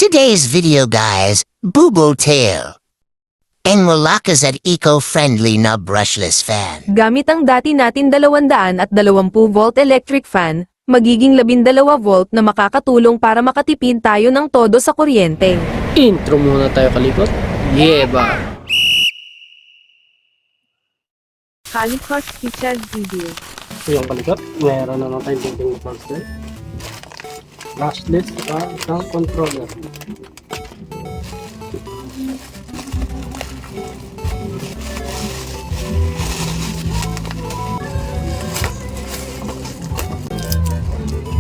Today's video guys, Boo Tail. And Malakas at eco-friendly na brushless fan. Gamit ang dati natin 220 volt electric fan, magiging 12 volt na makakatulong para makatipid tayo ng todo sa kuryente. Intro muna tayo kalikot. Yeah ba? Kalikot featured video. Yung kalikot, meron na tayong thinking brushless. Brushless at isang controller.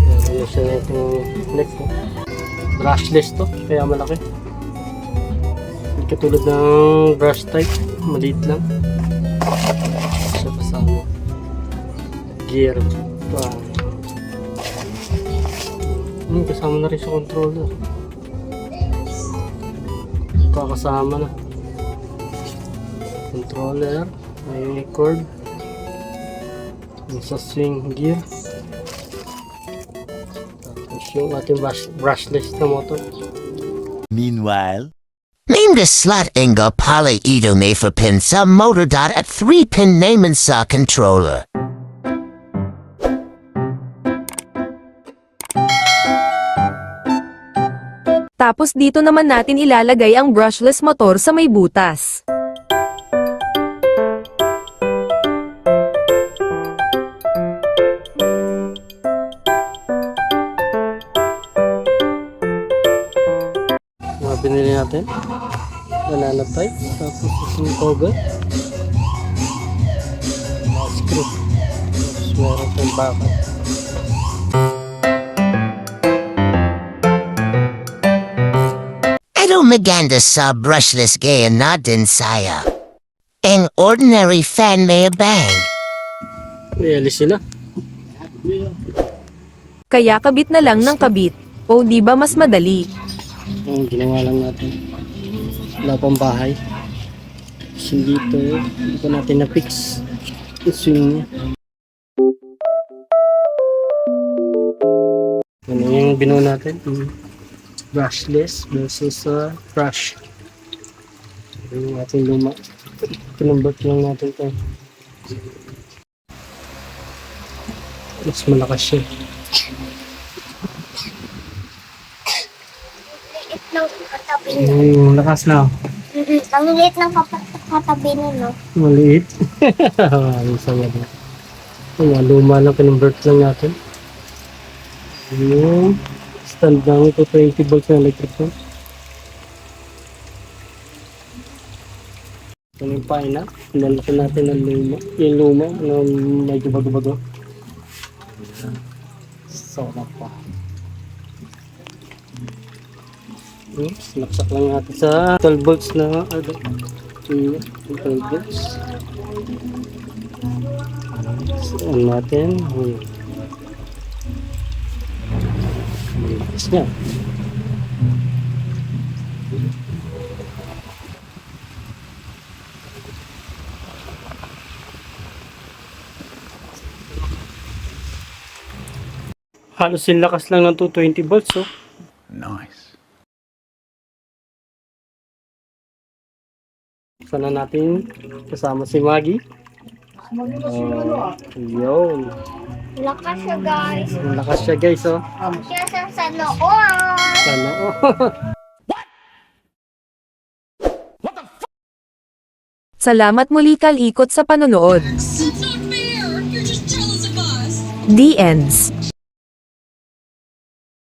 Meron na siya na itong neck ko. Brushless to, kaya malaki. Hindi katulad ng brush type, maliit lang. Siya kasama. Gear. Kasama na rin sa controller. Kakasama na. Controller. May cord. Yung sa swing gear. Tapos yung ating brushless na motor. Meanwhile, name the slot inga pala ito may for pin sa motor dot at 3-pin naman sa controller. Tapos dito naman natin ilalagay ang brushless motor sa may butas. Mga binili natin. Banana type. Tapos yung cover. Mga screw. Tapos meron tayong bakal. Ito maganda sa brushless gaya na din saya. Ang ordinary fan may bang. May alis sila. Kaya kabit na lang ng kabit. O di ba mas madali? Ang ginawa lang natin. Wala pang bahay. Kasi dito, hindi pa natin na-fix. Yung swing niya. Ano yung binuo natin? Brushless versus brush. Yung ating luma. Kinumbert lang natin ito. Mas malakas siya. Lakas na. Ang liit ng katabi nun, no? Maliit. Ang saya na. Yung luma lang, kinumbert lang natin. Yung stand lang ito, 20 volts na electric to. Ito yung paina. Pinalaki natin ang luma. Yung luma na medyo bago-bago. Sarap pa. Sinaksak lang natin sa 12 volts na 12 volts. So, on natin. Yes niya. Halos yung lakas lang ng 220 volts, oh. Nice. Sana natin kasama si Maggie. Yun. Lakas siya, guys. Malakas siya, guys, oh. Siya sa noon. Sana, oh. Salamat muli kalikot sa panonood. It's not fair! You're just jealous of us! The ends.